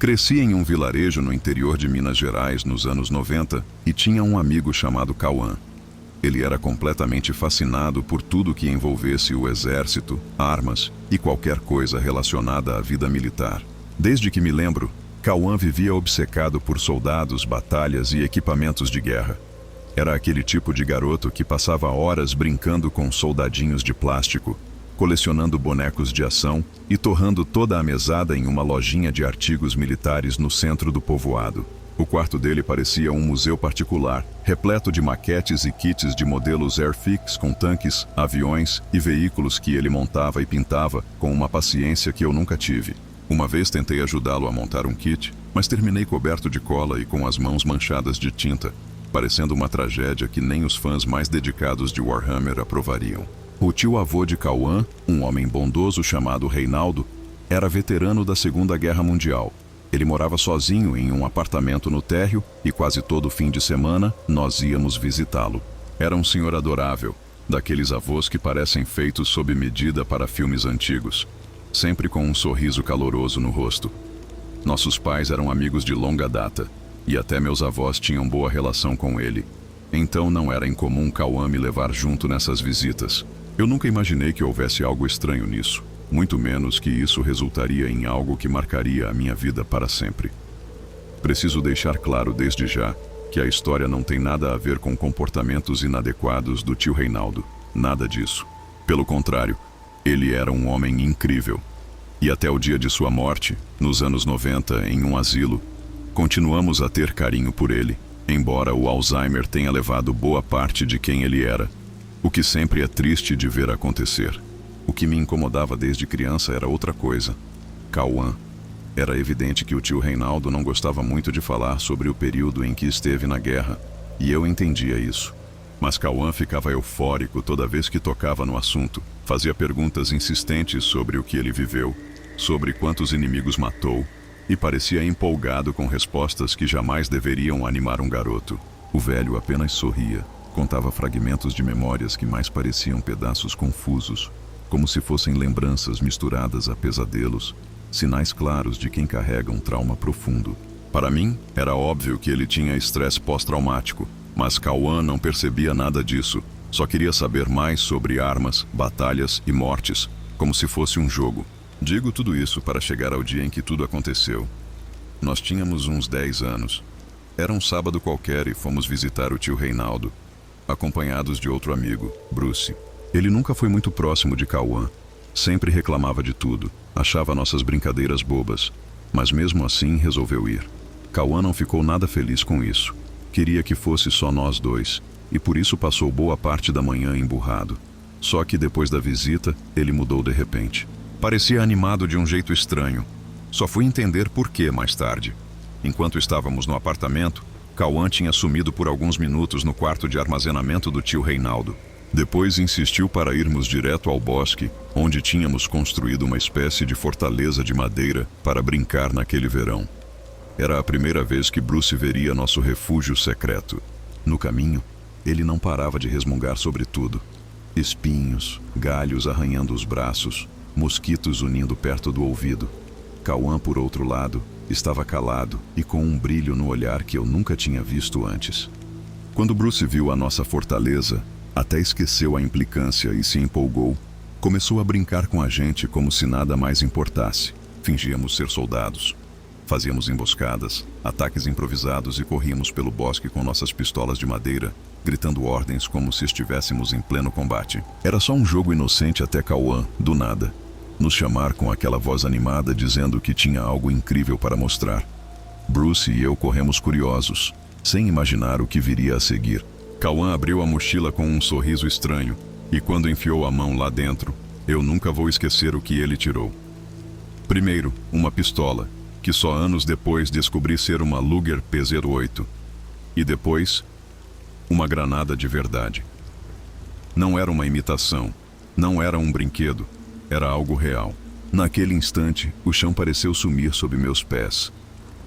Cresci em um vilarejo no interior de Minas Gerais nos anos 90 e tinha um amigo chamado Cauã. Ele era completamente fascinado por tudo que envolvesse o exército, armas e qualquer coisa relacionada à vida militar. Desde que me lembro, Cauã vivia obcecado por soldados, batalhas e equipamentos de guerra. Era aquele tipo de garoto que passava horas brincando com soldadinhos de plástico, colecionando bonecos de ação e torrando toda a mesada em uma lojinha de artigos militares no centro do povoado. O quarto dele parecia um museu particular, repleto de maquetes e kits de modelos Airfix com tanques, aviões e veículos que ele montava e pintava com uma paciência que eu nunca tive. Uma vez tentei ajudá-lo a montar um kit, mas terminei coberto de cola e com as mãos manchadas de tinta, parecendo uma tragédia que nem os fãs mais dedicados de Warhammer aprovariam. O tio-avô de Cauã, um homem bondoso chamado Reinaldo, era veterano da Segunda Guerra Mundial. Ele morava sozinho em um apartamento no térreo e quase todo fim de semana nós íamos visitá-lo. Era um senhor adorável, daqueles avós que parecem feitos sob medida para filmes antigos, sempre com um sorriso caloroso no rosto. Nossos pais eram amigos de longa data e até meus avós tinham boa relação com ele. Então não era incomum Cauã me levar junto nessas visitas. Eu nunca imaginei que houvesse algo estranho nisso, muito menos que isso resultaria em algo que marcaria a minha vida para sempre. Preciso deixar claro desde já que a história não tem nada a ver com comportamentos inadequados do tio Reinaldo, nada disso. Pelo contrário, ele era um homem incrível. E até o dia de sua morte, nos anos 90, em um asilo, continuamos a ter carinho por ele, embora o Alzheimer tenha levado boa parte de quem ele era. O que sempre é triste de ver acontecer. O que me incomodava desde criança era outra coisa. Cauã. Era evidente que o tio Reinaldo não gostava muito de falar sobre o período em que esteve na guerra, e eu entendia isso. Mas Cauã ficava eufórico toda vez que tocava no assunto, fazia perguntas insistentes sobre o que ele viveu, sobre quantos inimigos matou, e parecia empolgado com respostas que jamais deveriam animar um garoto. O velho apenas sorria. Contava fragmentos de memórias que mais pareciam pedaços confusos, como se fossem lembranças misturadas a pesadelos, sinais claros de quem carrega um trauma profundo. Para mim, era óbvio que ele tinha estresse pós-traumático, mas Cauã não percebia nada disso, só queria saber mais sobre armas, batalhas e mortes, como se fosse um jogo. Digo tudo isso para chegar ao dia em que tudo aconteceu. Nós tínhamos uns 10 anos. Era um sábado qualquer e fomos visitar o tio Reinaldo, acompanhados de outro amigo, Bruce. Ele nunca foi muito próximo de Cauã. Sempre reclamava de tudo, achava nossas brincadeiras bobas, mas mesmo assim resolveu ir. Cauã não ficou nada feliz com isso. Queria que fosse só nós dois, e por isso passou boa parte da manhã emburrado. Só que depois da visita, ele mudou de repente. Parecia animado de um jeito estranho. Só fui entender por quê mais tarde. Enquanto estávamos no apartamento, Cauã tinha sumido por alguns minutos no quarto de armazenamento do tio Reinaldo. Depois insistiu para irmos direto ao bosque, onde tínhamos construído uma espécie de fortaleza de madeira para brincar naquele verão. Era a primeira vez que Bruce veria nosso refúgio secreto. No caminho, ele não parava de resmungar sobre tudo. Espinhos, galhos arranhando os braços, mosquitos unindo perto do ouvido. Cauã, por outro lado, estava calado e com um brilho no olhar que eu nunca tinha visto antes. Quando Bruce viu a nossa fortaleza, até esqueceu a implicância e se empolgou. Começou a brincar com a gente como se nada mais importasse. Fingíamos ser soldados. Fazíamos emboscadas, ataques improvisados e corríamos pelo bosque com nossas pistolas de madeira, gritando ordens como se estivéssemos em pleno combate. Era só um jogo inocente até Cauã, do nada, nos chamar com aquela voz animada dizendo que tinha algo incrível para mostrar. Bruce e eu corremos curiosos, sem imaginar o que viria a seguir. Cauã abriu a mochila com um sorriso estranho, e quando enfiou a mão lá dentro, eu nunca vou esquecer o que ele tirou. Primeiro, uma pistola, que só anos depois descobri ser uma Luger P-08. E depois, uma granada de verdade. Não era uma imitação, não era um brinquedo, era algo real. Naquele instante, o chão pareceu sumir sob meus pés.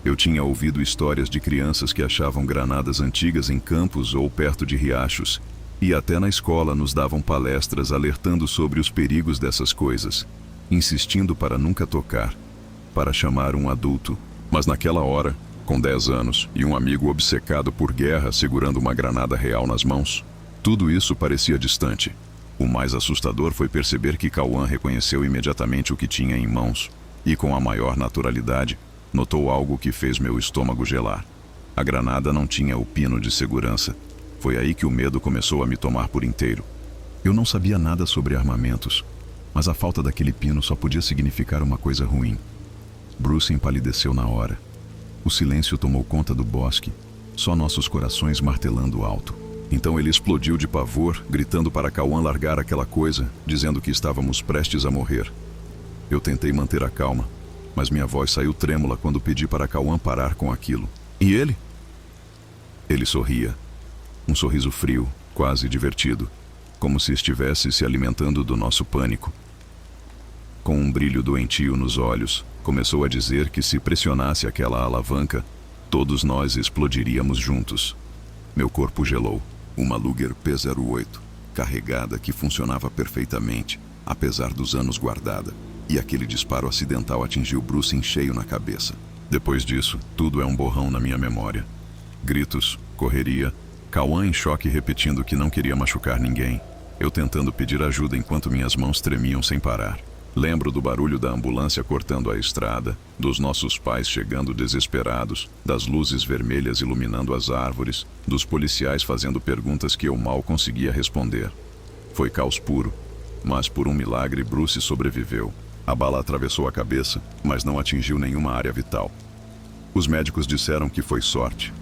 Eu tinha ouvido histórias de crianças que achavam granadas antigas em campos ou perto de riachos, e até na escola nos davam palestras alertando sobre os perigos dessas coisas, insistindo para nunca tocar, para chamar um adulto. Mas naquela hora, com 10 anos e um amigo obcecado por guerra segurando uma granada real nas mãos, tudo isso parecia distante. O mais assustador foi perceber que Cauã reconheceu imediatamente o que tinha em mãos e, com a maior naturalidade, notou algo que fez meu estômago gelar. A granada não tinha o pino de segurança. Foi aí que o medo começou a me tomar por inteiro. Eu não sabia nada sobre armamentos, mas a falta daquele pino só podia significar uma coisa ruim. Bruce empalideceu na hora. O silêncio tomou conta do bosque, só nossos corações martelando alto. Então ele explodiu de pavor, gritando para Cauã largar aquela coisa, dizendo que estávamos prestes a morrer. Eu tentei manter a calma, mas minha voz saiu trêmula quando pedi para Cauã parar com aquilo. E ele? Ele sorria. Um sorriso frio, quase divertido, como se estivesse se alimentando do nosso pânico. Com um brilho doentio nos olhos, começou a dizer que se pressionasse aquela alavanca, todos nós explodiríamos juntos. Meu corpo gelou. Uma Luger P-08, carregada, que funcionava perfeitamente, apesar dos anos guardada. E aquele disparo acidental atingiu Bruce em cheio na cabeça. Depois disso, tudo é um borrão na minha memória. Gritos, correria, Cauã em choque repetindo que não queria machucar ninguém. Eu tentando pedir ajuda enquanto minhas mãos tremiam sem parar. Lembro do barulho da ambulância cortando a estrada, dos nossos pais chegando desesperados, das luzes vermelhas iluminando as árvores, dos policiais fazendo perguntas que eu mal conseguia responder. Foi caos puro, mas por um milagre Bruce sobreviveu. A bala atravessou a cabeça, mas não atingiu nenhuma área vital. Os médicos disseram que foi sorte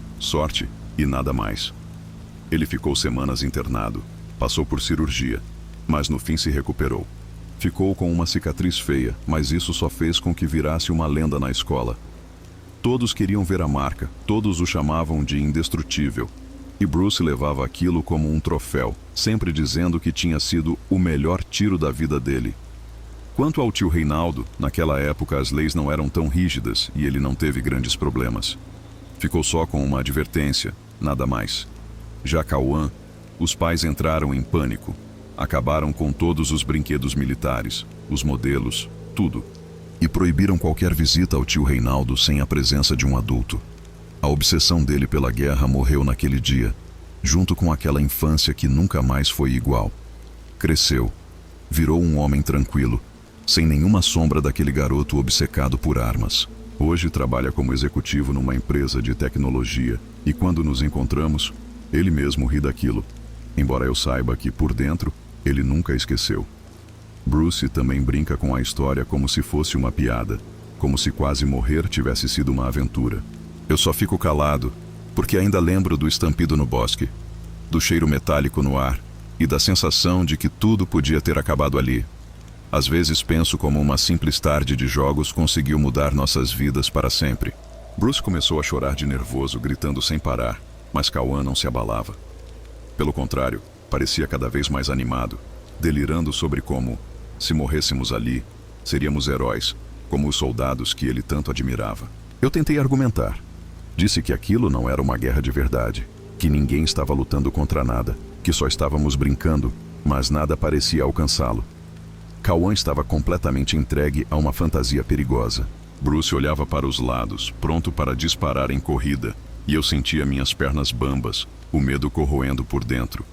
e nada mais. Ele ficou semanas internado, passou por cirurgia, mas no fim se recuperou. Ficou com uma cicatriz feia, mas isso só fez com que virasse uma lenda na escola. Todos queriam ver a marca, todos o chamavam de indestrutível. E Bruce levava aquilo como um troféu, sempre dizendo que tinha sido o melhor tiro da vida dele. Quanto ao tio Reinaldo, naquela época as leis não eram tão rígidas e ele não teve grandes problemas. Ficou só com uma advertência, nada mais. Já Cauã, os pais entraram em pânico. Acabaram com todos os brinquedos militares, os modelos, tudo. E proibiram qualquer visita ao tio Reinaldo sem a presença de um adulto. A obsessão dele pela guerra morreu naquele dia, junto com aquela infância que nunca mais foi igual. Cresceu, virou um homem tranquilo, sem nenhuma sombra daquele garoto obcecado por armas. Hoje trabalha como executivo numa empresa de tecnologia e quando nos encontramos, ele mesmo ri daquilo. Embora eu saiba que, por dentro, ele nunca esqueceu. Bruce também brinca com a história como se fosse uma piada, como se quase morrer tivesse sido uma aventura. Eu só fico calado, porque ainda lembro do estampido no bosque, do cheiro metálico no ar e da sensação de que tudo podia ter acabado ali. Às vezes penso como uma simples tarde de jogos conseguiu mudar nossas vidas para sempre. Bruce começou a chorar de nervoso, gritando sem parar, mas Cauã não se abalava. Pelo contrário, parecia cada vez mais animado, delirando sobre como, se morrêssemos ali, seríamos heróis, como os soldados que ele tanto admirava. Eu tentei argumentar. Disse que aquilo não era uma guerra de verdade, que ninguém estava lutando contra nada, que só estávamos brincando, mas nada parecia alcançá-lo. Cauã estava completamente entregue a uma fantasia perigosa. Bruce olhava para os lados, pronto para disparar em corrida, e eu sentia minhas pernas bambas, o medo corroendo por dentro.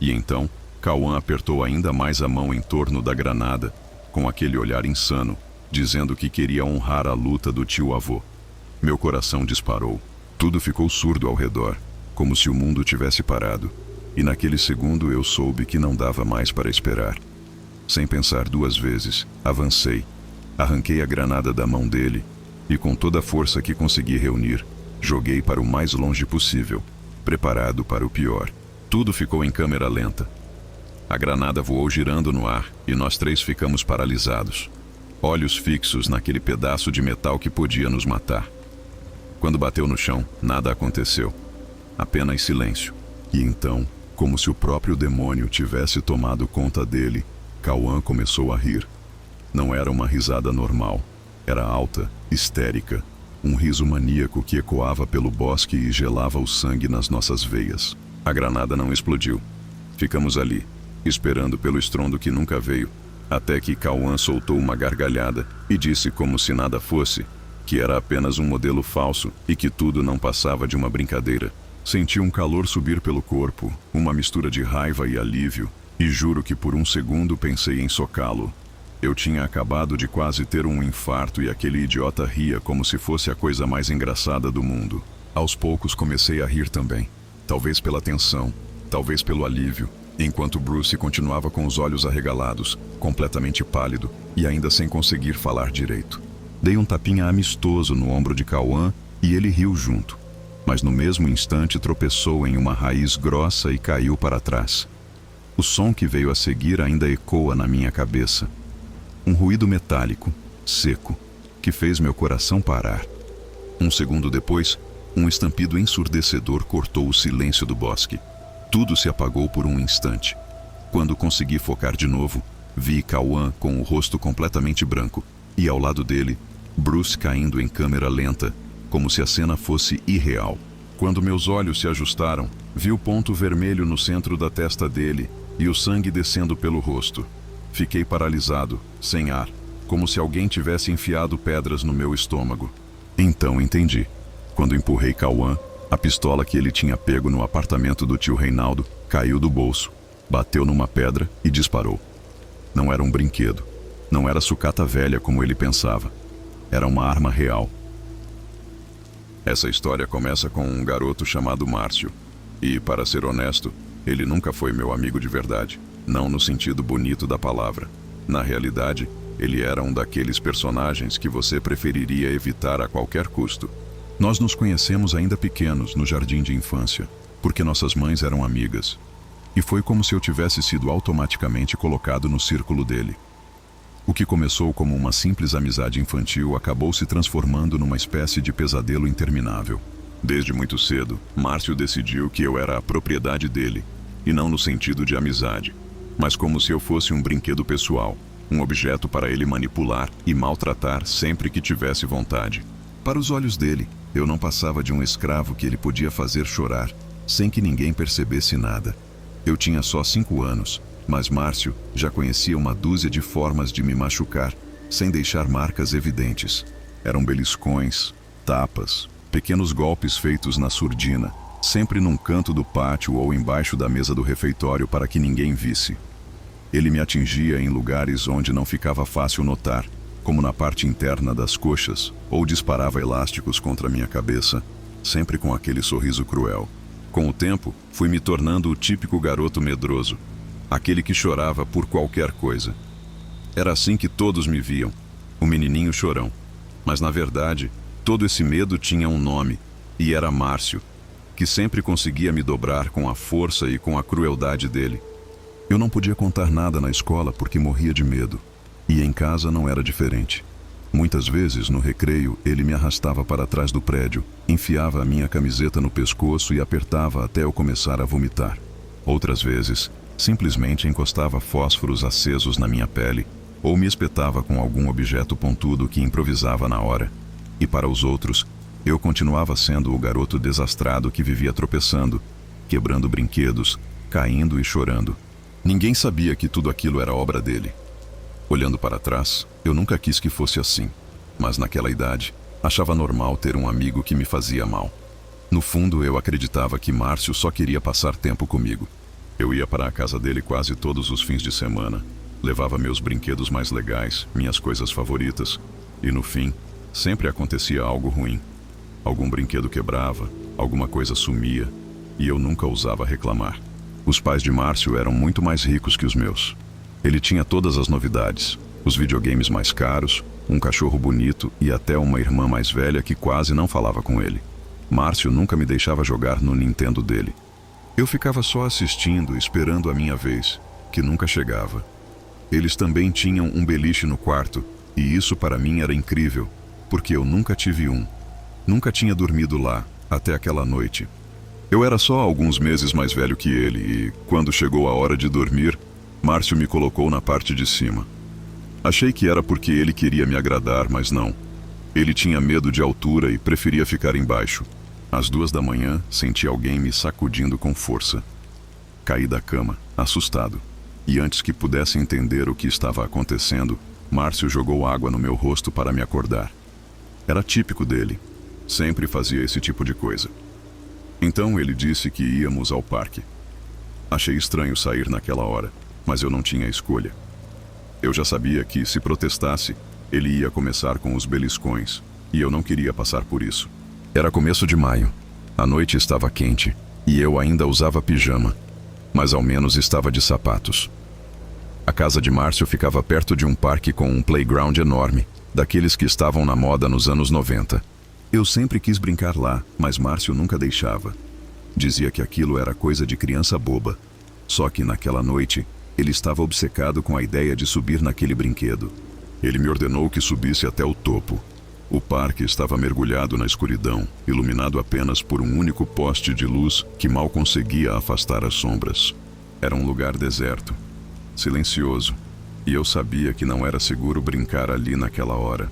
E então, Cauã apertou ainda mais a mão em torno da granada, com aquele olhar insano, dizendo que queria honrar a luta do tio-avô. Meu coração disparou. Tudo ficou surdo ao redor, como se o mundo tivesse parado. E naquele segundo eu soube que não dava mais para esperar. Sem pensar duas vezes, avancei. Arranquei a granada da mão dele e, com toda a força que consegui reunir, joguei para o mais longe possível, preparado para o pior. Tudo ficou em câmera lenta. A granada voou girando no ar e nós três ficamos paralisados, olhos fixos naquele pedaço de metal que podia nos matar. Quando bateu no chão, nada aconteceu. Apenas silêncio. E então, como se o próprio demônio tivesse tomado conta dele, Cauã começou a rir. Não era uma risada normal. Era alta, histérica, um riso maníaco que ecoava pelo bosque e gelava o sangue nas nossas veias. A granada não explodiu. Ficamos ali, esperando pelo estrondo que nunca veio, até que Cauã soltou uma gargalhada e disse como se nada fosse: que era apenas um modelo falso e que tudo não passava de uma brincadeira. Senti um calor subir pelo corpo, uma mistura de raiva e alívio, e juro que por um segundo pensei em socá-lo. Eu tinha acabado de quase ter um infarto e aquele idiota ria como se fosse a coisa mais engraçada do mundo. Aos poucos comecei a rir também. Talvez pela tensão, talvez pelo alívio, enquanto Bruce continuava com os olhos arregalados, completamente pálido e ainda sem conseguir falar direito. Dei um tapinha amistoso no ombro de Kauan e ele riu junto, mas no mesmo instante tropeçou em uma raiz grossa e caiu para trás. O som que veio a seguir ainda ecoa na minha cabeça. Um ruído metálico, seco, que fez meu coração parar. Um segundo depois, um estampido ensurdecedor cortou o silêncio do bosque. Tudo se apagou por um instante. Quando consegui focar de novo, vi Kauan com o rosto completamente branco e ao lado dele, Bruce caindo em câmera lenta, como se a cena fosse irreal. Quando meus olhos se ajustaram, vi o ponto vermelho no centro da testa dele e o sangue descendo pelo rosto. Fiquei paralisado, sem ar, como se alguém tivesse enfiado pedras no meu estômago. Então entendi. Quando empurrei Kauan, a pistola que ele tinha pego no apartamento do tio Reinaldo caiu do bolso, bateu numa pedra e disparou. Não era um brinquedo. Não era sucata velha como ele pensava. Era uma arma real. Essa história começa com um garoto chamado Márcio. E, para ser honesto, ele nunca foi meu amigo de verdade. Não no sentido bonito da palavra. Na realidade, ele era um daqueles personagens que você preferiria evitar a qualquer custo. Nós nos conhecemos ainda pequenos, no jardim de infância, porque nossas mães eram amigas. E foi como se eu tivesse sido automaticamente colocado no círculo dele. O que começou como uma simples amizade infantil acabou se transformando numa espécie de pesadelo interminável. Desde muito cedo, Márcio decidiu que eu era a propriedade dele, e não no sentido de amizade, mas como se eu fosse um brinquedo pessoal, um objeto para ele manipular e maltratar sempre que tivesse vontade. Para os olhos dele, eu não passava de um escravo que ele podia fazer chorar, sem que ninguém percebesse nada. Eu tinha só 5 anos, mas Márcio já conhecia uma dúzia de formas de me machucar, sem deixar marcas evidentes. Eram beliscões, tapas, pequenos golpes feitos na surdina, sempre num canto do pátio ou embaixo da mesa do refeitório para que ninguém visse. Ele me atingia em lugares onde não ficava fácil notar, como na parte interna das coxas, ou disparava elásticos contra minha cabeça, sempre com aquele sorriso cruel. Com o tempo, fui me tornando o típico garoto medroso, aquele que chorava por qualquer coisa. Era assim que todos me viam, o menininho chorão. Mas na verdade, todo esse medo tinha um nome, e era Márcio, que sempre conseguia me dobrar com a força e com a crueldade dele. Eu não podia contar nada na escola porque morria de medo, e em casa não era diferente. Muitas vezes, no recreio, ele me arrastava para trás do prédio, enfiava a minha camiseta no pescoço e apertava até eu começar a vomitar. Outras vezes, simplesmente encostava fósforos acesos na minha pele, ou me espetava com algum objeto pontudo que improvisava na hora. E para os outros, eu continuava sendo o garoto desastrado que vivia tropeçando, quebrando brinquedos, caindo e chorando. Ninguém sabia que tudo aquilo era obra dele. Olhando para trás, eu nunca quis que fosse assim, mas naquela idade, achava normal ter um amigo que me fazia mal. No fundo, eu acreditava que Márcio só queria passar tempo comigo. Eu ia para a casa dele quase todos os fins de semana, levava meus brinquedos mais legais, minhas coisas favoritas, e no fim, sempre acontecia algo ruim. Algum brinquedo quebrava, alguma coisa sumia, e eu nunca ousava reclamar. Os pais de Márcio eram muito mais ricos que os meus. Ele tinha todas as novidades, os videogames mais caros, um cachorro bonito e até uma irmã mais velha que quase não falava com ele. Márcio nunca me deixava jogar no Nintendo dele. Eu ficava só assistindo, esperando a minha vez, que nunca chegava. Eles também tinham um beliche no quarto, e isso para mim era incrível, porque eu nunca tive um. Nunca tinha dormido lá, até aquela noite. Eu era só alguns meses mais velho que ele e, quando chegou a hora de dormir, Márcio me colocou na parte de cima. Achei que era porque ele queria me agradar, mas não. Ele tinha medo de altura e preferia ficar embaixo. Às 2 da manhã, senti alguém me sacudindo com força. Caí da cama, assustado. E antes que pudesse entender o que estava acontecendo, Márcio jogou água no meu rosto para me acordar. Era típico dele. Sempre fazia esse tipo de coisa. Então ele disse que íamos ao parque. Achei estranho sair naquela hora, mas eu não tinha escolha. Eu já sabia que, se protestasse, ele ia começar com os beliscões, e eu não queria passar por isso. Era começo de maio. A noite estava quente, e eu ainda usava pijama, mas ao menos estava de sapatos. A casa de Márcio ficava perto de um parque com um playground enorme, daqueles que estavam na moda nos anos 90. Eu sempre quis brincar lá, mas Márcio nunca deixava. Dizia que aquilo era coisa de criança boba. Só que naquela noite, ele estava obcecado com a ideia de subir naquele brinquedo. Ele me ordenou que subisse até o topo. O parque estava mergulhado na escuridão, iluminado apenas por um único poste de luz que mal conseguia afastar as sombras. Era um lugar deserto, silencioso, e eu sabia que não era seguro brincar ali naquela hora.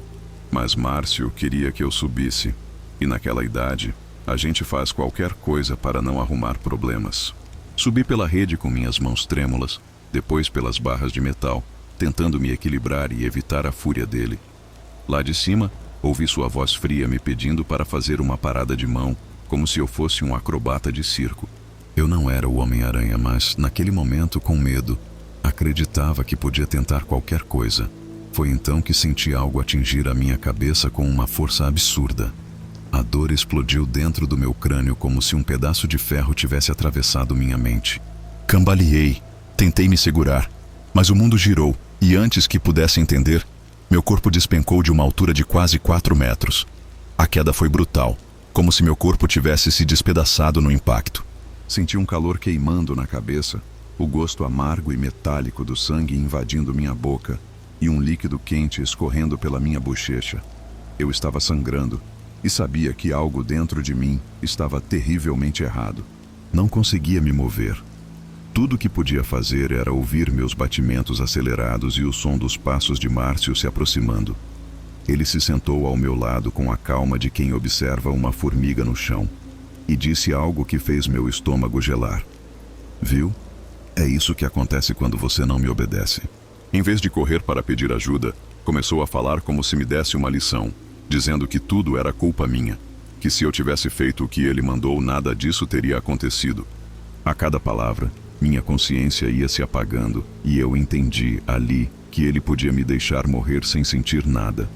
Mas Márcio queria que eu subisse, e naquela idade, a gente faz qualquer coisa para não arrumar problemas. Subi pela rede com minhas mãos trêmulas, depois pelas barras de metal, tentando me equilibrar e evitar a fúria dele. Lá de cima, ouvi sua voz fria me pedindo para fazer uma parada de mão, como se eu fosse um acrobata de circo. Eu não era o Homem-Aranha, mas, naquele momento, com medo, acreditava que podia tentar qualquer coisa. Foi então que senti algo atingir a minha cabeça com uma força absurda. A dor explodiu dentro do meu crânio como se um pedaço de ferro tivesse atravessado minha mente. Cambaleei, tentei me segurar, mas o mundo girou, e antes que pudesse entender, meu corpo despencou de uma altura de quase 4 metros. A queda foi brutal, como se meu corpo tivesse se despedaçado no impacto. Senti um calor queimando na cabeça, o gosto amargo e metálico do sangue invadindo minha boca e um líquido quente escorrendo pela minha bochecha. Eu estava sangrando e sabia que algo dentro de mim estava terrivelmente errado. Não conseguia me mover. Tudo o que podia fazer era ouvir meus batimentos acelerados e o som dos passos de Márcio se aproximando. Ele se sentou ao meu lado com a calma de quem observa uma formiga no chão e disse algo que fez meu estômago gelar. Viu? É isso que acontece quando você não me obedece. Em vez de correr para pedir ajuda, começou a falar como se me desse uma lição, dizendo que tudo era culpa minha, que se eu tivesse feito o que ele mandou, nada disso teria acontecido. A cada palavra, minha consciência ia se apagando e eu entendi ali que ele podia me deixar morrer sem sentir nada.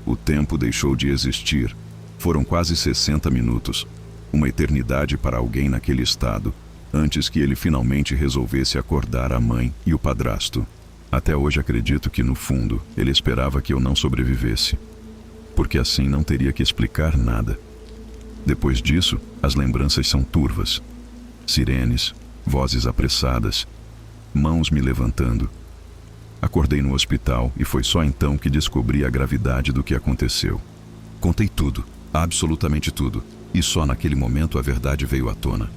O tempo deixou de existir. Foram quase 60 minutos, uma eternidade para alguém naquele estado, antes que ele finalmente resolvesse acordar a mãe e o padrasto. Até hoje acredito que, no fundo, ele esperava que eu não sobrevivesse, porque assim não teria que explicar nada. Depois disso, as lembranças são turvas. Sirenes, vozes apressadas, mãos me levantando. Acordei no hospital e foi só então que descobri a gravidade do que aconteceu. Contei tudo, absolutamente tudo, e só naquele momento a verdade veio à tona.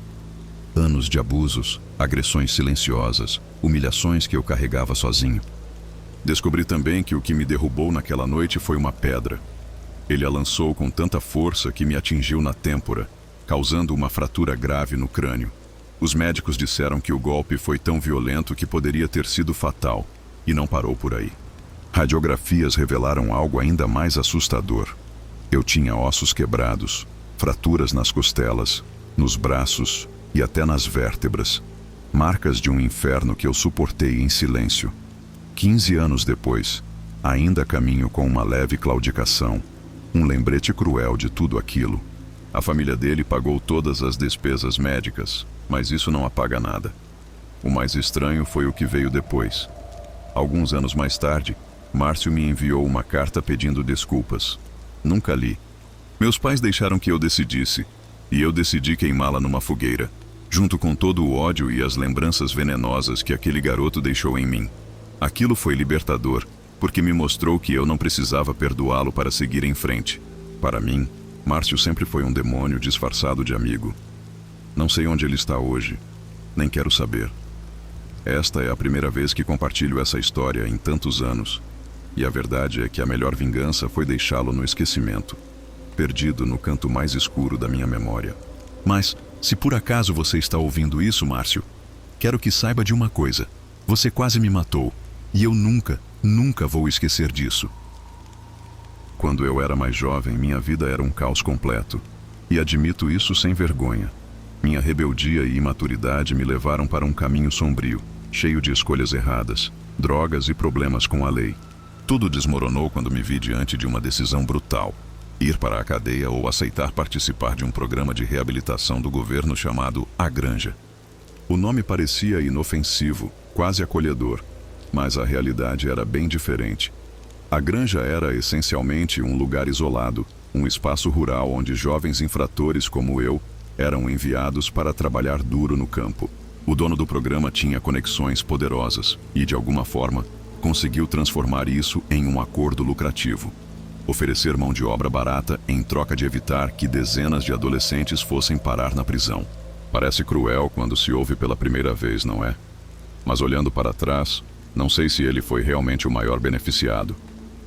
Anos de abusos, agressões silenciosas, humilhações que eu carregava sozinho. Descobri também que o que me derrubou naquela noite foi uma pedra. Ele a lançou com tanta força que me atingiu na têmpora, causando uma fratura grave no crânio. Os médicos disseram que o golpe foi tão violento que poderia ter sido fatal, e não parou por aí. Radiografias revelaram algo ainda mais assustador. Eu tinha ossos quebrados, fraturas nas costelas, nos braços e até nas vértebras. Marcas de um inferno que eu suportei em silêncio. 15 anos depois, ainda caminho com uma leve claudicação, um lembrete cruel de tudo aquilo. A família dele pagou todas as despesas médicas, mas isso não apaga nada. O mais estranho foi o que veio depois. Alguns anos mais tarde, Márcio me enviou uma carta pedindo desculpas. Nunca li. Meus pais deixaram que eu decidisse, e eu decidi queimá-la numa fogueira, junto com todo o ódio e as lembranças venenosas que aquele garoto deixou em mim. Aquilo foi libertador, porque me mostrou que eu não precisava perdoá-lo para seguir em frente. Para mim, Márcio sempre foi um demônio disfarçado de amigo. Não sei onde ele está hoje, nem quero saber. Esta é a primeira vez que compartilho essa história em tantos anos, e a verdade é que a melhor vingança foi deixá-lo no esquecimento, perdido no canto mais escuro da minha memória. Mas, se por acaso você está ouvindo isso, Márcio, quero que saiba de uma coisa. Você quase me matou, e eu nunca vou esquecer disso. Quando eu era mais jovem, minha vida era um caos completo. E admito isso sem vergonha. Minha rebeldia e imaturidade me levaram para um caminho sombrio, cheio de escolhas erradas, drogas e problemas com a lei. Tudo desmoronou quando me vi diante de uma decisão brutal: ir para a cadeia ou aceitar participar de um programa de reabilitação do governo chamado A Granja. O nome parecia inofensivo, quase acolhedor, mas a realidade era bem diferente. A Granja era essencialmente um lugar isolado, um espaço rural onde jovens infratores como eu eram enviados para trabalhar duro no campo. O dono do programa tinha conexões poderosas e, de alguma forma, conseguiu transformar isso em um acordo lucrativo. Oferecer mão de obra barata em troca de evitar que dezenas de adolescentes fossem parar na prisão. Parece cruel quando se ouve pela primeira vez, não é? Mas olhando para trás, não sei se ele foi realmente o maior beneficiado.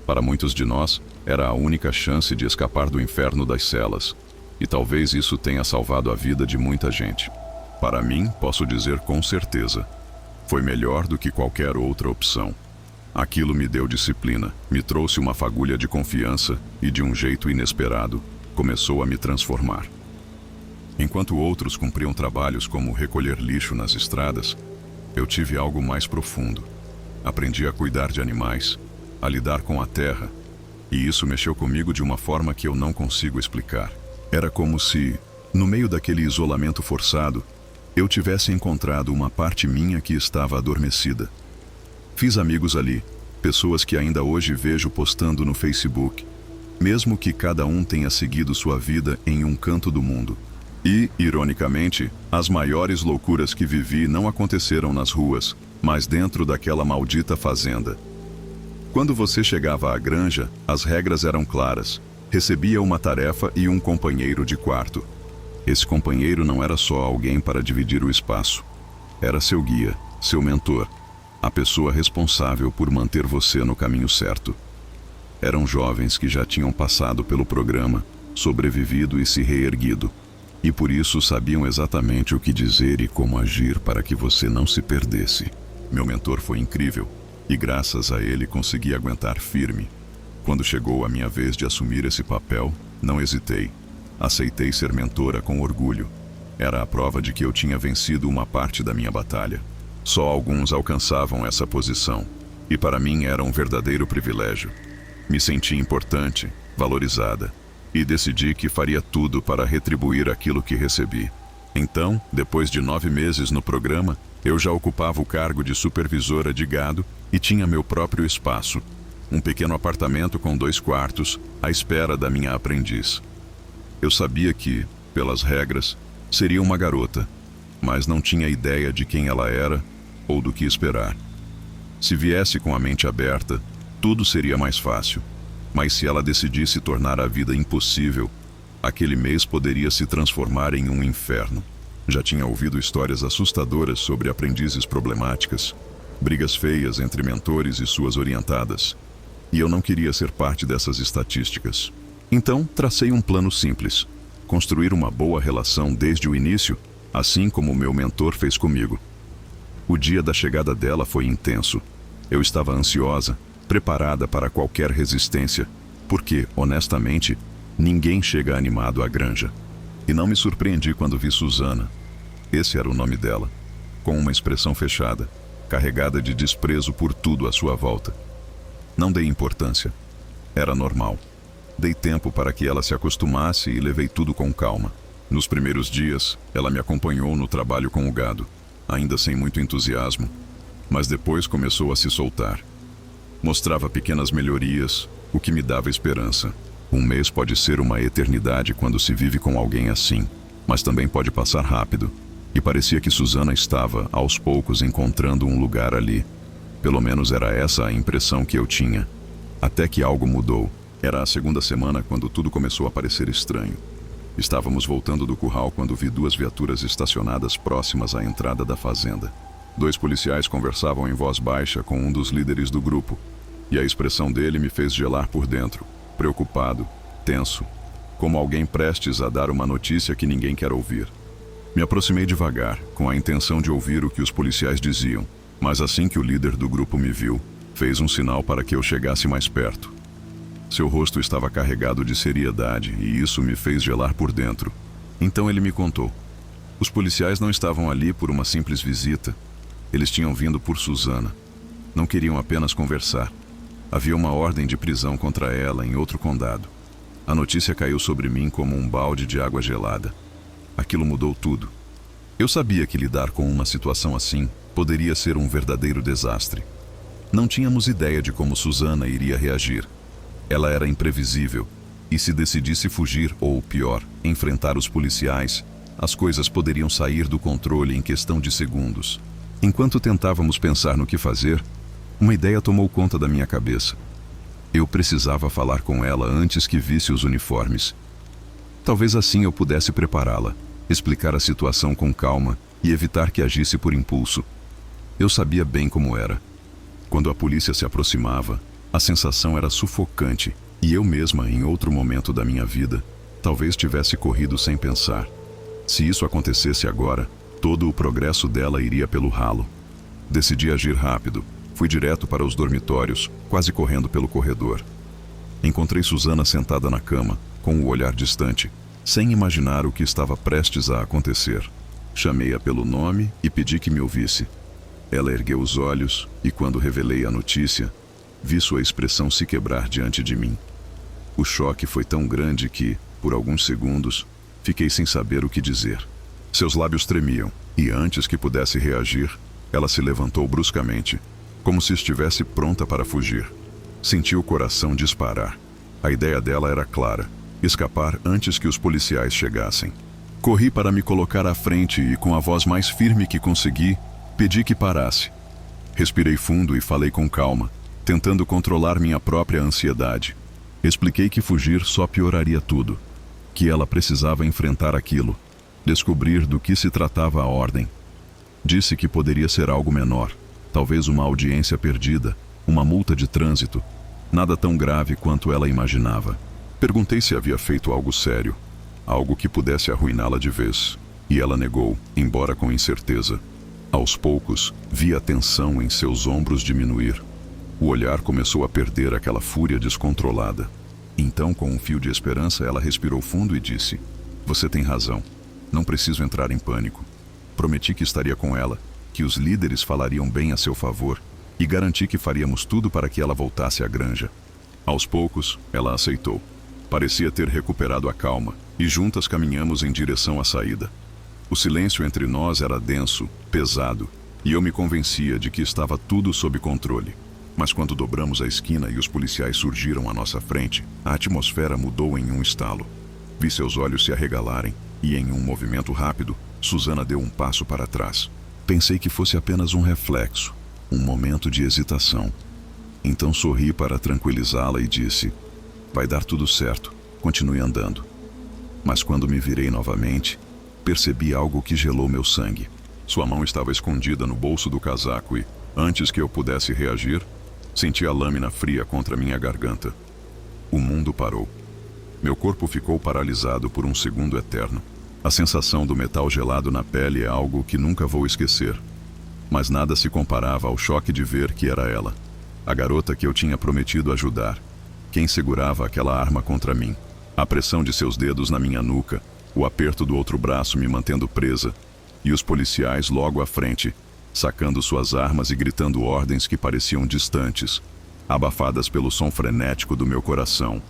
Para muitos de nós, era a única chance de escapar do inferno das celas. E talvez isso tenha salvado a vida de muita gente. Para mim, posso dizer com certeza, foi melhor do que qualquer outra opção. Aquilo me deu disciplina, me trouxe uma fagulha de confiança e, de um jeito inesperado, começou a me transformar. Enquanto outros cumpriam trabalhos como recolher lixo nas estradas, eu tive algo mais profundo. Aprendi a cuidar de animais, a lidar com a terra, e isso mexeu comigo de uma forma que eu não consigo explicar. Era como se, no meio daquele isolamento forçado, eu tivesse encontrado uma parte minha que estava adormecida. Fiz amigos ali, pessoas que ainda hoje vejo postando no Facebook, mesmo que cada um tenha seguido sua vida em um canto do mundo. E, ironicamente, as maiores loucuras que vivi não aconteceram nas ruas, mas dentro daquela maldita fazenda. Quando você chegava à granja, as regras eram claras. Recebia uma tarefa e um companheiro de quarto. Esse companheiro não era só alguém para dividir o espaço. Era seu guia, seu mentor, a pessoa responsável por manter você no caminho certo. Eram jovens que já tinham passado pelo programa, sobrevivido e se reerguido. E por isso sabiam exatamente o que dizer e como agir para que você não se perdesse. Meu mentor foi incrível, e graças a ele consegui aguentar firme. Quando chegou a minha vez de assumir esse papel, não hesitei. Aceitei ser mentora com orgulho. Era a prova de que eu tinha vencido uma parte da minha batalha. Só alguns alcançavam essa posição, e para mim era um verdadeiro privilégio. Me senti importante, valorizada, e decidi que faria tudo para retribuir aquilo que recebi. Então, depois de 9 meses no programa, eu já ocupava o cargo de supervisora de gado e tinha meu próprio espaço. Um pequeno apartamento com 2 quartos, à espera da minha aprendiz. Eu sabia que, pelas regras, seria uma garota, mas não tinha ideia de quem ela era ou do que esperar. Se viesse com a mente aberta, tudo seria mais fácil. Mas se ela decidisse tornar a vida impossível, aquele mês poderia se transformar em um inferno. Já tinha ouvido histórias assustadoras sobre aprendizes problemáticas, brigas feias entre mentores e suas orientadas. E eu não queria ser parte dessas estatísticas. Então, tracei um plano simples: construir uma boa relação desde o início, assim como o meu mentor fez comigo. O dia da chegada dela foi intenso. Eu estava ansiosa, preparada para qualquer resistência, porque, honestamente, ninguém chega animado à granja. E não me surpreendi quando vi Susana. Esse era o nome dela, com uma expressão fechada, carregada de desprezo por tudo à sua volta. Não dei importância. Era normal. Dei tempo para que ela se acostumasse e levei tudo com calma. Nos primeiros dias, ela me acompanhou no trabalho com o gado, ainda sem muito entusiasmo, mas depois começou a se soltar. Mostrava pequenas melhorias, o que me dava esperança. Um mês pode ser uma eternidade quando se vive com alguém assim, mas também pode passar rápido. E parecia que Susana estava, aos poucos, encontrando um lugar ali. Pelo menos era essa a impressão que eu tinha. Até que algo mudou. Era a segunda semana quando tudo começou a parecer estranho. Estávamos voltando do curral quando vi 2 viaturas estacionadas próximas à entrada da fazenda. 2 policiais conversavam em voz baixa com um dos líderes do grupo, e a expressão dele me fez gelar por dentro, preocupado, tenso, como alguém prestes a dar uma notícia que ninguém quer ouvir. Me aproximei devagar, com a intenção de ouvir o que os policiais diziam, mas assim que o líder do grupo me viu, fez um sinal para que eu chegasse mais perto. Seu rosto estava carregado de seriedade e isso me fez gelar por dentro. Então ele me contou. Os policiais não estavam ali por uma simples visita. Eles tinham vindo por Susana. Não queriam apenas conversar. Havia uma ordem de prisão contra ela em outro condado. A notícia caiu sobre mim como um balde de água gelada. Aquilo mudou tudo. Eu sabia que lidar com uma situação assim poderia ser um verdadeiro desastre. Não tínhamos ideia de como Susana iria reagir. Ela era imprevisível, e se decidisse fugir ou, pior, enfrentar os policiais, as coisas poderiam sair do controle em questão de segundos. Enquanto tentávamos pensar no que fazer, uma ideia tomou conta da minha cabeça. Eu precisava falar com ela antes que visse os uniformes. Talvez assim eu pudesse prepará-la, explicar a situação com calma e evitar que agisse por impulso. Eu sabia bem como era. Quando a polícia se aproximava, a sensação era sufocante e eu mesma, em outro momento da minha vida, talvez tivesse corrido sem pensar. Se isso acontecesse agora, todo o progresso dela iria pelo ralo. Decidi agir rápido. Fui direto para os dormitórios, quase correndo pelo corredor. Encontrei Susana sentada na cama, com o olhar distante, sem imaginar o que estava prestes a acontecer. Chamei-a pelo nome e pedi que me ouvisse. Ela ergueu os olhos e, quando revelei a notícia, vi sua expressão se quebrar diante de mim. O choque foi tão grande que, por alguns segundos, fiquei sem saber o que dizer. Seus lábios tremiam, e antes que pudesse reagir, ela se levantou bruscamente, como se estivesse pronta para fugir. Senti o coração disparar. A ideia dela era clara: escapar antes que os policiais chegassem. Corri para me colocar à frente e, com a voz mais firme que consegui, pedi que parasse. Respirei fundo e falei com calma, tentando controlar minha própria ansiedade. Expliquei que fugir só pioraria tudo, que ela precisava enfrentar aquilo, descobrir do que se tratava a ordem. Disse que poderia ser algo menor, talvez uma audiência perdida, uma multa de trânsito, nada tão grave quanto ela imaginava. Perguntei se havia feito algo sério, algo que pudesse arruiná-la de vez, e ela negou, embora com incerteza. Aos poucos, vi a tensão em seus ombros diminuir. O olhar começou a perder aquela fúria descontrolada. Então, com um fio de esperança, ela respirou fundo e disse: "Você tem razão. Não preciso entrar em pânico. Prometi que estaria com ela, que os líderes falariam bem a seu favor, e garanti que faríamos tudo para que ela voltasse à granja." Aos poucos, ela aceitou. Parecia ter recuperado a calma, e juntas caminhamos em direção à saída. O silêncio entre nós era denso, pesado, e eu me convencia de que estava tudo sob controle. Mas quando dobramos a esquina e os policiais surgiram à nossa frente, a atmosfera mudou em um estalo. Vi seus olhos se arregalarem, e em um movimento rápido, Susana deu um passo para trás. Pensei que fosse apenas um reflexo, um momento de hesitação. Então sorri para tranquilizá-la e disse: "Vai dar tudo certo, continue andando." Mas quando me virei novamente, percebi algo que gelou meu sangue. Sua mão estava escondida no bolso do casaco e, antes que eu pudesse reagir, senti a lâmina fria contra minha garganta. O mundo parou. Meu corpo ficou paralisado por um segundo eterno. A sensação do metal gelado na pele é algo que nunca vou esquecer. Mas nada se comparava ao choque de ver que era ela, a garota que eu tinha prometido ajudar, quem segurava aquela arma contra mim. A pressão de seus dedos na minha nuca, o aperto do outro braço me mantendo presa, e os policiais logo à frente, sacando suas armas e gritando ordens que pareciam distantes, abafadas pelo som frenético do meu coração.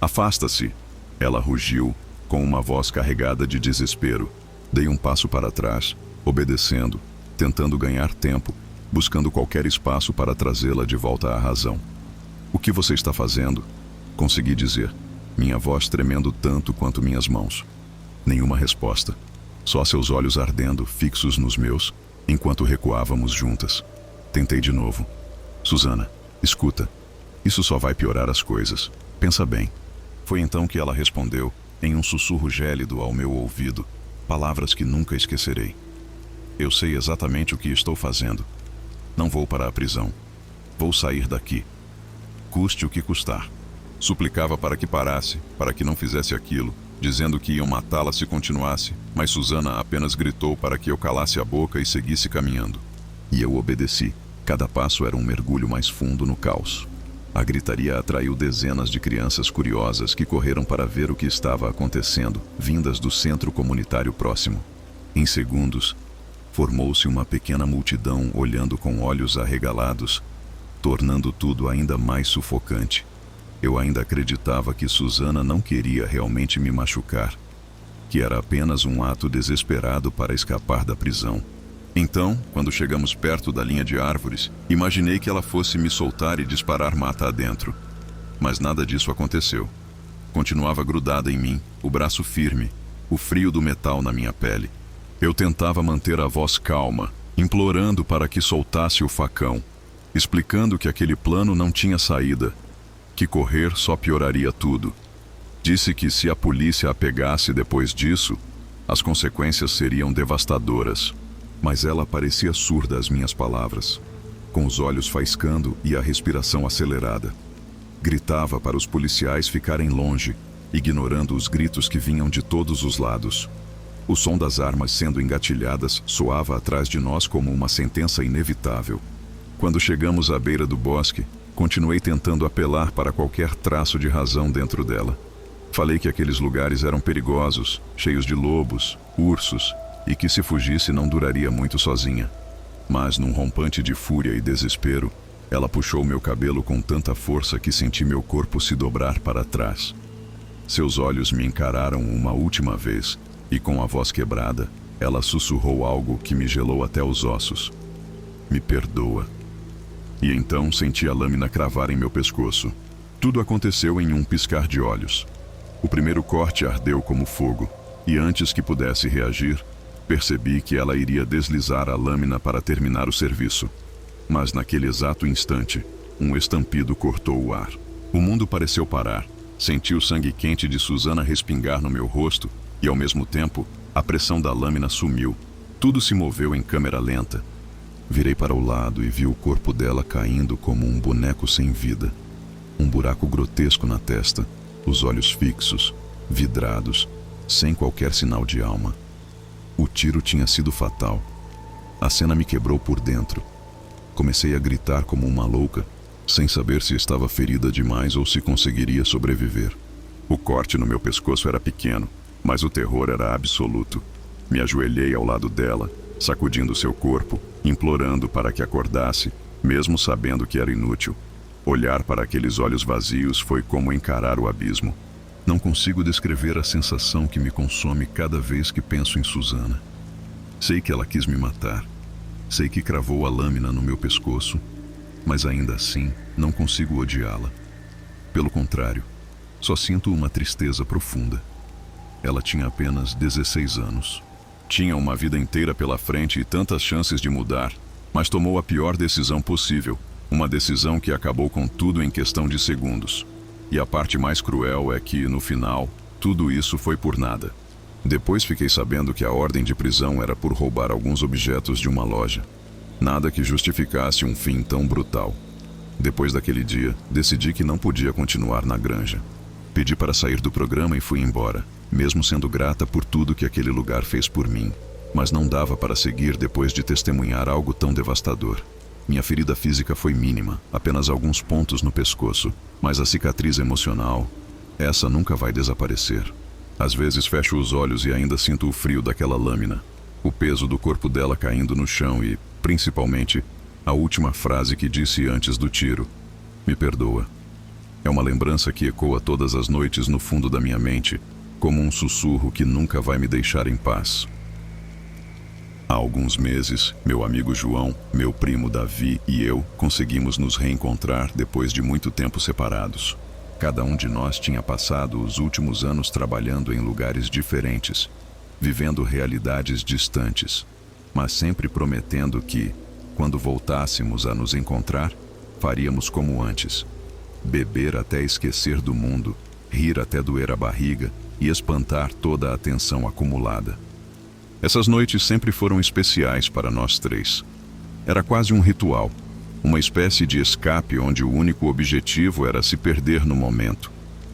"Afasta-se!" Ela rugiu, com uma voz carregada de desespero. Dei um passo para trás, obedecendo, tentando ganhar tempo, buscando qualquer espaço para trazê-la de volta à razão. "O que você está fazendo?" Consegui dizer, minha voz tremendo tanto quanto minhas mãos. Nenhuma resposta. Só seus olhos ardendo, fixos nos meus, enquanto recuávamos juntas. Tentei de novo. "Susana, escuta. Isso só vai piorar as coisas. Pensa bem." Foi então que ela respondeu, em um sussurro gélido ao meu ouvido, palavras que nunca esquecerei. "Eu sei exatamente o que estou fazendo. Não vou para a prisão. Vou sair daqui. Custe o que custar." Suplicava para que parasse, para que não fizesse aquilo, dizendo que iam matá-la se continuasse, mas Susana apenas gritou para que eu calasse a boca e seguisse caminhando. E eu obedeci. Cada passo era um mergulho mais fundo no caos. A gritaria atraiu dezenas de crianças curiosas que correram para ver o que estava acontecendo, vindas do centro comunitário próximo. Em segundos, formou-se uma pequena multidão olhando com olhos arregalados, tornando tudo ainda mais sufocante. Eu ainda acreditava que Susana não queria realmente me machucar, que era apenas um ato desesperado para escapar da prisão. Então, quando chegamos perto da linha de árvores, imaginei que ela fosse me soltar e disparar mata adentro. Mas nada disso aconteceu. Continuava grudada em mim, o braço firme, o frio do metal na minha pele. Eu tentava manter a voz calma, implorando para que soltasse o facão, explicando que aquele plano não tinha saída, que correr só pioraria tudo. Disse que se a polícia a pegasse depois disso, as consequências seriam devastadoras. Mas ela parecia surda às minhas palavras, com os olhos faiscando e a respiração acelerada. Gritava para os policiais ficarem longe, ignorando os gritos que vinham de todos os lados. O som das armas sendo engatilhadas soava atrás de nós como uma sentença inevitável. Quando chegamos à beira do bosque, continuei tentando apelar para qualquer traço de razão dentro dela. Falei que aqueles lugares eram perigosos, cheios de lobos, ursos, e que se fugisse não duraria muito sozinha. Mas, num rompante de fúria e desespero, ela puxou meu cabelo com tanta força que senti meu corpo se dobrar para trás. Seus olhos me encararam uma última vez, e com a voz quebrada, ela sussurrou algo que me gelou até os ossos. Me perdoa. E então senti a lâmina cravar em meu pescoço. Tudo aconteceu em um piscar de olhos. O primeiro corte ardeu como fogo, e antes que pudesse reagir, percebi que ela iria deslizar a lâmina para terminar o serviço. Mas naquele exato instante, um estampido cortou o ar. O mundo pareceu parar. Senti o sangue quente de Susana respingar no meu rosto e, ao mesmo tempo, a pressão da lâmina sumiu. Tudo se moveu em câmera lenta. Virei para o lado e vi o corpo dela caindo como um boneco sem vida. Um buraco grotesco na testa, os olhos fixos, vidrados, sem qualquer sinal de alma. O tiro tinha sido fatal. A cena me quebrou por dentro. Comecei a gritar como uma louca, sem saber se estava ferida demais ou se conseguiria sobreviver. O corte no meu pescoço era pequeno, mas o terror era absoluto. Me ajoelhei ao lado dela, sacudindo seu corpo, implorando para que acordasse, mesmo sabendo que era inútil. Olhar para aqueles olhos vazios foi como encarar o abismo. Não consigo descrever a sensação que me consome cada vez que penso em Susana. Sei que ela quis me matar. Sei que cravou a lâmina no meu pescoço, mas ainda assim não consigo odiá-la. Pelo contrário, só sinto uma tristeza profunda. Ela tinha apenas 16 anos. Tinha uma vida inteira pela frente e tantas chances de mudar, mas tomou a pior decisão possível, uma decisão que acabou com tudo em questão de segundos. E a parte mais cruel é que, no final, tudo isso foi por nada. Depois fiquei sabendo que a ordem de prisão era por roubar alguns objetos de uma loja. Nada que justificasse um fim tão brutal. Depois daquele dia, decidi que não podia continuar na granja. Pedi para sair do programa e fui embora, mesmo sendo grata por tudo que aquele lugar fez por mim. Mas não dava para seguir depois de testemunhar algo tão devastador. Minha ferida física foi mínima, apenas alguns pontos no pescoço, mas a cicatriz emocional, essa nunca vai desaparecer. Às vezes fecho os olhos e ainda sinto o frio daquela lâmina, o peso do corpo dela caindo no chão e, principalmente, a última frase que disse antes do tiro: me perdoa. É uma lembrança que ecoa todas as noites no fundo da minha mente, como um sussurro que nunca vai me deixar em paz. Há alguns meses, meu amigo João, meu primo Davi e eu conseguimos nos reencontrar depois de muito tempo separados. Cada um de nós tinha passado os últimos anos trabalhando em lugares diferentes, vivendo realidades distantes, mas sempre prometendo que, quando voltássemos a nos encontrar, faríamos como antes: beber até esquecer do mundo, rir até doer a barriga e espantar toda a tensão acumulada. Essas noites sempre foram especiais para nós três. Era quase um ritual, uma espécie de escape onde o único objetivo era se perder no momento.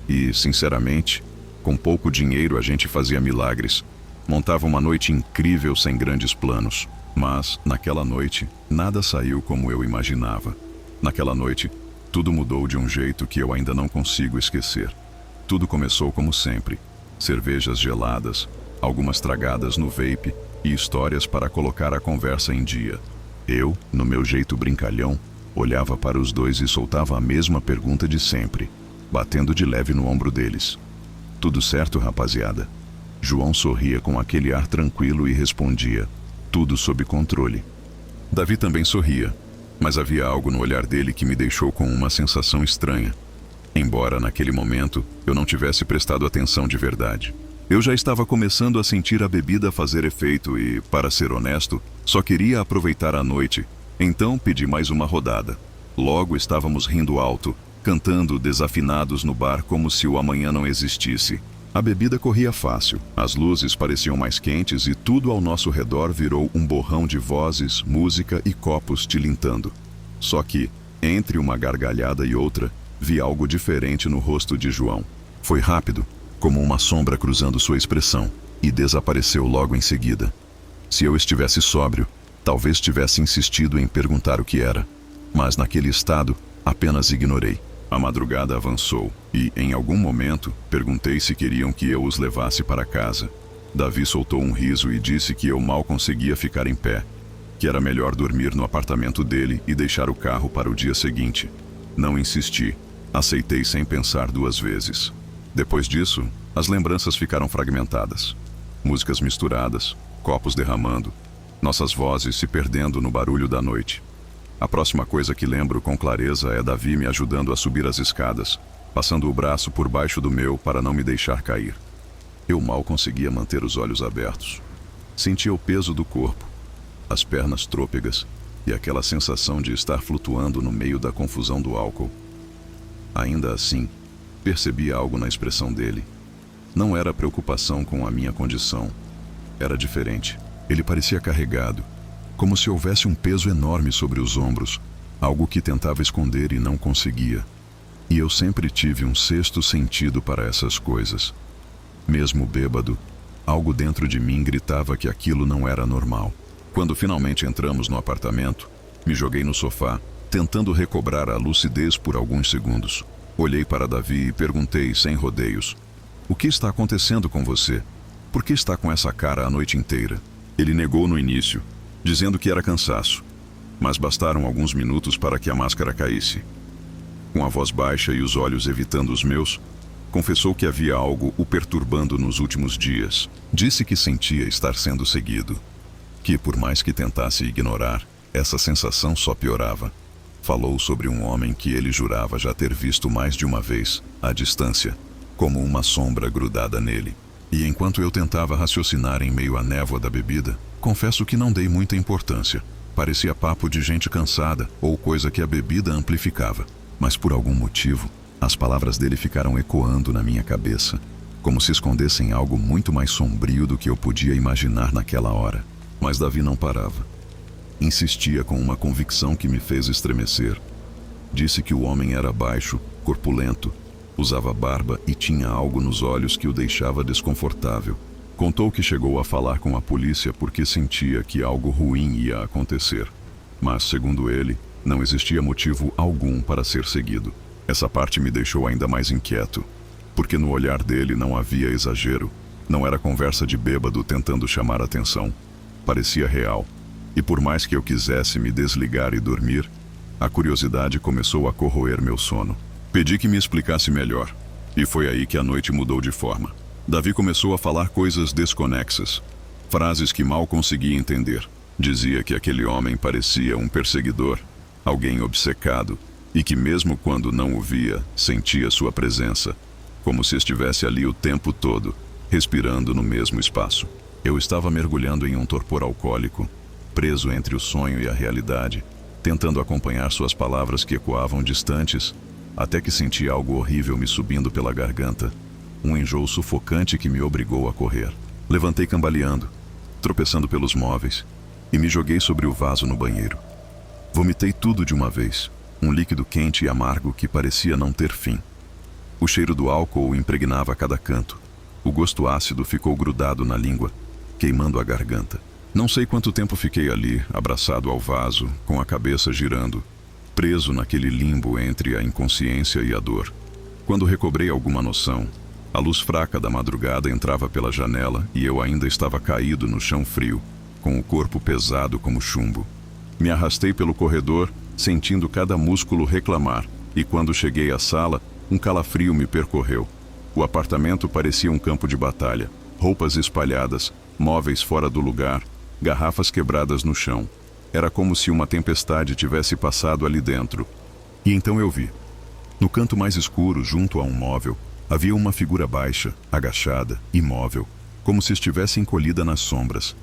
E, sinceramente, com pouco dinheiro a gente fazia milagres. Montava uma noite incrível sem grandes planos. Mas, naquela noite, nada saiu como eu imaginava. Naquela noite, Tudo mudou de um jeito que eu ainda não consigo esquecer. Tudo começou como sempre: cervejas geladas, algumas tragadas no vape e histórias para colocar a conversa em dia. Eu, no meu jeito brincalhão, olhava para os dois e soltava a mesma pergunta de sempre, batendo de leve no ombro deles. Tudo certo, rapaziada? João sorria com aquele ar tranquilo e respondia: tudo sob controle. Davi também sorria, mas havia algo no olhar dele que me deixou com uma sensação estranha. Embora naquele momento eu não tivesse prestado atenção de verdade. Eu já estava começando a sentir a bebida fazer efeito e, para ser honesto, só queria aproveitar a noite. Então pedi mais uma rodada. Logo estávamos rindo alto, cantando desafinados no bar como se o amanhã não existisse. A bebida corria fácil, as luzes pareciam mais quentes e tudo ao nosso redor virou um borrão de vozes, música e copos tilintando. Só que, entre uma gargalhada e outra, vi algo diferente no rosto de João. Foi rápido, como uma sombra cruzando sua expressão, e desapareceu logo em seguida. Se eu estivesse sóbrio, talvez tivesse insistido em perguntar o que era, mas naquele estado, apenas ignorei. A madrugada avançou e, em algum momento, perguntei se queriam que eu os levasse para casa. Davi soltou um riso e disse que eu mal conseguia ficar em pé, que era melhor dormir no apartamento dele e deixar o carro para o dia seguinte. Não insisti, aceitei sem pensar duas vezes. Depois disso, as lembranças ficaram fragmentadas. Músicas misturadas, copos derramando, nossas vozes se perdendo no barulho da noite. A próxima coisa que lembro com clareza é Davi me ajudando a subir as escadas, passando o braço por baixo do meu para não me deixar cair. Eu mal conseguia manter os olhos abertos. Sentia o peso do corpo, as pernas trôpegas e aquela sensação de estar flutuando no meio da confusão do álcool. Ainda assim, percebi algo na expressão dele. Não era preocupação com a minha condição. Era diferente. Ele parecia carregado, como se houvesse um peso enorme sobre os ombros, algo que tentava esconder e não conseguia. E eu sempre tive um sexto sentido para essas coisas. Mesmo bêbado, algo dentro de mim gritava que aquilo não era normal. Quando finalmente entramos no apartamento, me joguei no sofá, tentando recobrar a lucidez por alguns segundos. Olhei para Davi e perguntei sem rodeios: o que está acontecendo com você? Por que está com essa cara a noite inteira? Ele negou no início, dizendo que era cansaço, mas bastaram alguns minutos para que a máscara caísse. Com a voz baixa e os olhos evitando os meus, confessou que havia algo o perturbando nos últimos dias. Disse que sentia estar sendo seguido, que por mais que tentasse ignorar, essa sensação só piorava. Falou sobre um homem que ele jurava já ter visto mais de uma vez, à distância, como uma sombra grudada nele. E enquanto eu tentava raciocinar em meio à névoa da bebida, confesso que não dei muita importância. Parecia papo de gente cansada ou coisa que a bebida amplificava. Mas por algum motivo, as palavras dele ficaram ecoando na minha cabeça, como se escondessem algo muito mais sombrio do que eu podia imaginar naquela hora. Mas Davi não parava. Insistia com uma convicção que me fez estremecer. Disse que o homem era baixo, corpulento, usava barba e tinha algo nos olhos que o deixava desconfortável. Contou que chegou a falar com a polícia porque sentia que algo ruim ia acontecer. Mas, segundo ele, não existia motivo algum para ser seguido. Essa parte me deixou ainda mais inquieto, porque no olhar dele não havia exagero. Não era conversa de bêbado tentando chamar atenção. Parecia real. E por mais que eu quisesse me desligar e dormir, a curiosidade começou a corroer meu sono. Pedi que me explicasse melhor, e foi aí que a noite mudou de forma. Davi começou a falar coisas desconexas, frases que mal conseguia entender. Dizia que aquele homem parecia um perseguidor, alguém obcecado, e que mesmo quando não o via, sentia sua presença, como se estivesse ali o tempo todo, respirando no mesmo espaço. Eu estava mergulhando em um torpor alcoólico, preso entre o sonho e a realidade, tentando acompanhar suas palavras que ecoavam distantes, até que senti algo horrível me subindo pela garganta, um enjoo sufocante que me obrigou a correr. Levantei cambaleando, tropeçando pelos móveis, e me joguei sobre o vaso no banheiro. Vomitei tudo de uma vez, um líquido quente e amargo que parecia não ter fim. O cheiro do álcool impregnava cada canto. O gosto ácido ficou grudado na língua, queimando a garganta. Não sei quanto tempo fiquei ali, abraçado ao vaso, com a cabeça girando, preso naquele limbo entre a inconsciência e a dor. Quando recobrei alguma noção, a luz fraca da madrugada entrava pela janela e eu ainda estava caído no chão frio, com o corpo pesado como chumbo. Me arrastei pelo corredor, sentindo cada músculo reclamar, e quando cheguei à sala, um calafrio me percorreu. O apartamento parecia um campo de batalha. Roupas espalhadas, móveis fora do lugar, garrafas quebradas no chão. Era como se uma tempestade tivesse passado ali dentro. E então eu vi. No canto mais escuro, junto a um móvel, havia uma figura baixa, agachada, imóvel, como se estivesse encolhida nas sombras.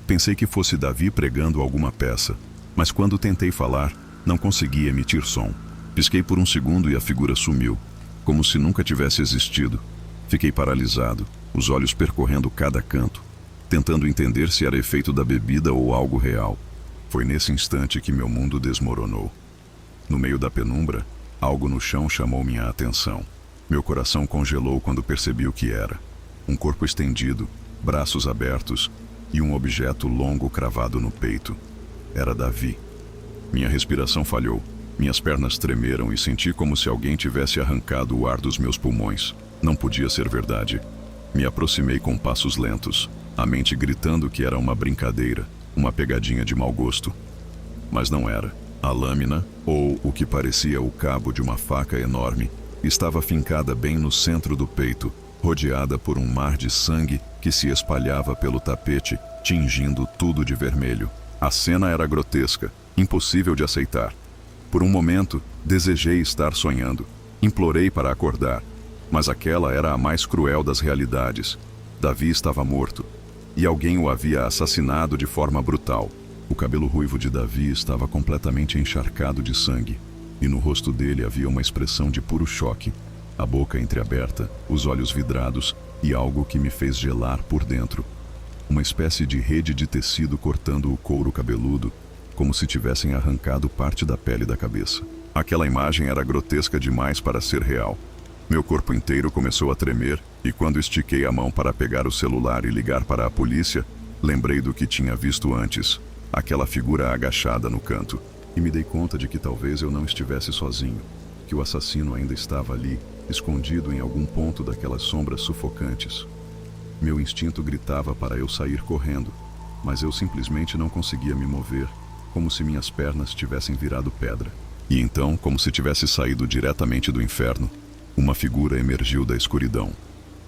Pensei que fosse Davi pregando alguma peça, mas quando tentei falar, não consegui emitir som. Pisquei por um segundo e a figura sumiu, como se nunca tivesse existido. Fiquei paralisado, os olhos percorrendo cada canto, tentando entender se era efeito da bebida ou algo real. Foi nesse instante que meu mundo desmoronou. No meio da penumbra, algo no chão chamou minha atenção. Meu coração congelou quando percebi o que era. Um corpo estendido, braços abertos e um objeto longo cravado no peito. Era Davi. Minha respiração falhou. Minhas pernas tremeram e senti como se alguém tivesse arrancado o ar dos meus pulmões. Não podia ser verdade. Me aproximei com passos lentos, a mente gritando que era uma brincadeira, uma pegadinha de mau gosto. Mas não era. A lâmina, ou o que parecia o cabo de uma faca enorme, estava fincada bem no centro do peito, rodeada por um mar de sangue que se espalhava pelo tapete, tingindo tudo de vermelho. A cena era grotesca, impossível de aceitar. Por um momento, desejei estar sonhando. Implorei para acordar. Mas aquela era a mais cruel das realidades. Davi estava morto. E alguém o havia assassinado de forma brutal. O cabelo ruivo de Davi estava completamente encharcado de sangue. E no rosto dele havia uma expressão de puro choque. A boca entreaberta, os olhos vidrados e algo que me fez gelar por dentro. Uma espécie de rede de tecido cortando o couro cabeludo, como se tivessem arrancado parte da pele da cabeça. Aquela imagem era grotesca demais para ser real. Meu corpo inteiro começou a tremer, e quando estiquei a mão para pegar o celular e ligar para a polícia, lembrei do que tinha visto antes, aquela figura agachada no canto, e me dei conta de que talvez eu não estivesse sozinho, que o assassino ainda estava ali, escondido em algum ponto daquelas sombras sufocantes. Meu instinto gritava para eu sair correndo, mas eu simplesmente não conseguia me mover, como se minhas pernas tivessem virado pedra. E então, como se tivesse saído diretamente do inferno, uma figura emergiu da escuridão.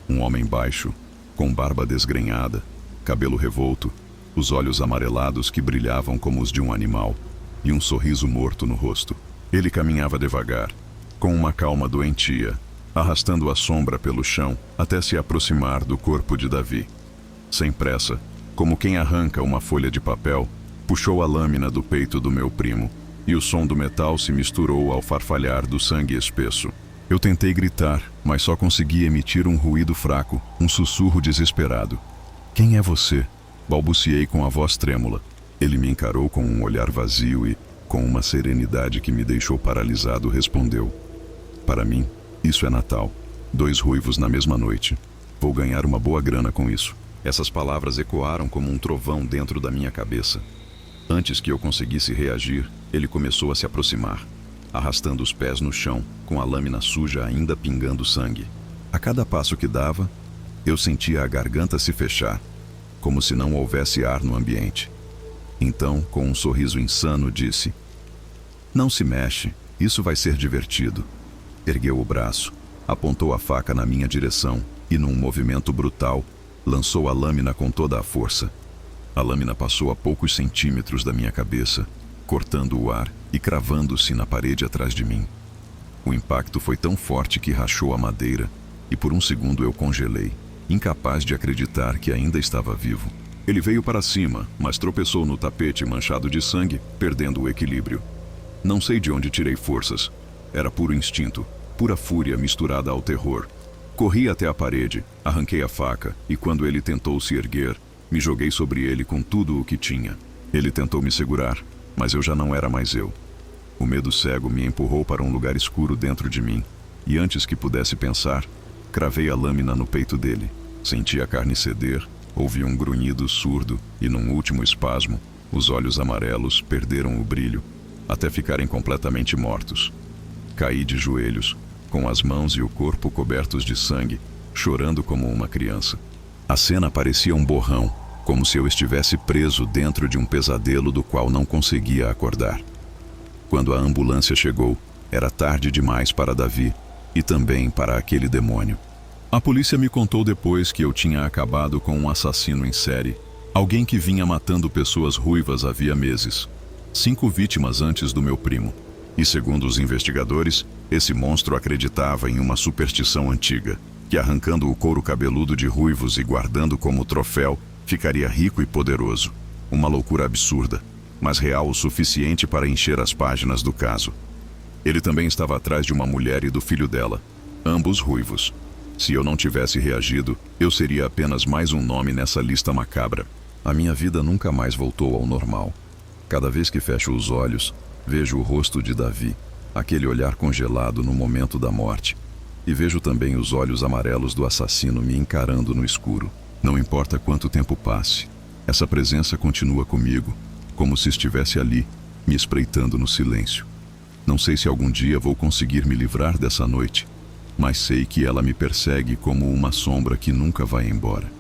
Um homem baixo, com barba desgrenhada, cabelo revolto, os olhos amarelados que brilhavam como os de um animal, e um sorriso morto no rosto. Ele caminhava devagar, com uma calma doentia, arrastando a sombra pelo chão até se aproximar do corpo de Davi. Sem pressa, como quem arranca uma folha de papel, puxou a lâmina do peito do meu primo, e o som do metal se misturou ao farfalhar do sangue espesso. Eu tentei gritar, mas só consegui emitir um ruído fraco, um sussurro desesperado. "Quem é você?" balbuciei com a voz trêmula. Ele me encarou com um olhar vazio e, com uma serenidade que me deixou paralisado, respondeu: "Para mim, isso é Natal. 2 ruivos na mesma noite. Vou ganhar uma boa grana com isso." Essas palavras ecoaram como um trovão dentro da minha cabeça. Antes que eu conseguisse reagir, ele começou a se aproximar, arrastando os pés no chão, com a lâmina suja ainda pingando sangue. A cada passo que dava, eu sentia a garganta se fechar, como se não houvesse ar no ambiente. Então, com um sorriso insano, disse: "Não se mexe, isso vai ser divertido." Ergueu o braço, apontou a faca na minha direção e, num movimento brutal, lançou a lâmina com toda a força. A lâmina passou a poucos centímetros da minha cabeça, cortando o ar e cravando-se na parede atrás de mim. O impacto foi tão forte que rachou a madeira, e por um segundo eu congelei, incapaz de acreditar que ainda estava vivo. Ele veio para cima, mas tropeçou no tapete manchado de sangue, perdendo o equilíbrio. Não sei de onde tirei forças. Era puro instinto, pura fúria misturada ao terror. Corri até a parede, arranquei a faca, e quando ele tentou se erguer, me joguei sobre ele com tudo o que tinha. Ele tentou me segurar, mas eu já não era mais eu. O medo cego me empurrou para um lugar escuro dentro de mim, e antes que pudesse pensar, cravei a lâmina no peito dele. Senti a carne ceder, ouvi um grunhido surdo e, num último espasmo, os olhos amarelos perderam o brilho. até ficarem completamente mortos. Caí de joelhos, com as mãos e o corpo cobertos de sangue, chorando como uma criança. A cena parecia um borrão, como se eu estivesse preso dentro de um pesadelo do qual não conseguia acordar. Quando a ambulância chegou, era tarde demais para Davi e também para aquele demônio. A polícia me contou depois que eu tinha acabado com um assassino em série, alguém que vinha matando pessoas ruivas havia meses. 5 vítimas antes do meu primo. E segundo os investigadores, esse monstro acreditava em uma superstição antiga, que arrancando o couro cabeludo de ruivos e guardando como troféu, ficaria rico e poderoso. Uma loucura absurda, mas real o suficiente para encher as páginas do caso. Ele também estava atrás de uma mulher e do filho dela, ambos ruivos. Se eu não tivesse reagido, eu seria apenas mais um nome nessa lista macabra. A minha vida nunca mais voltou ao normal. Cada vez que fecho os olhos, vejo o rosto de Davi, aquele olhar congelado no momento da morte. E vejo também os olhos amarelos do assassino me encarando no escuro. Não importa quanto tempo passe, essa presença continua comigo, como se estivesse ali, me espreitando no silêncio. Não sei se algum dia vou conseguir me livrar dessa noite, mas sei que ela me persegue como uma sombra que nunca vai embora.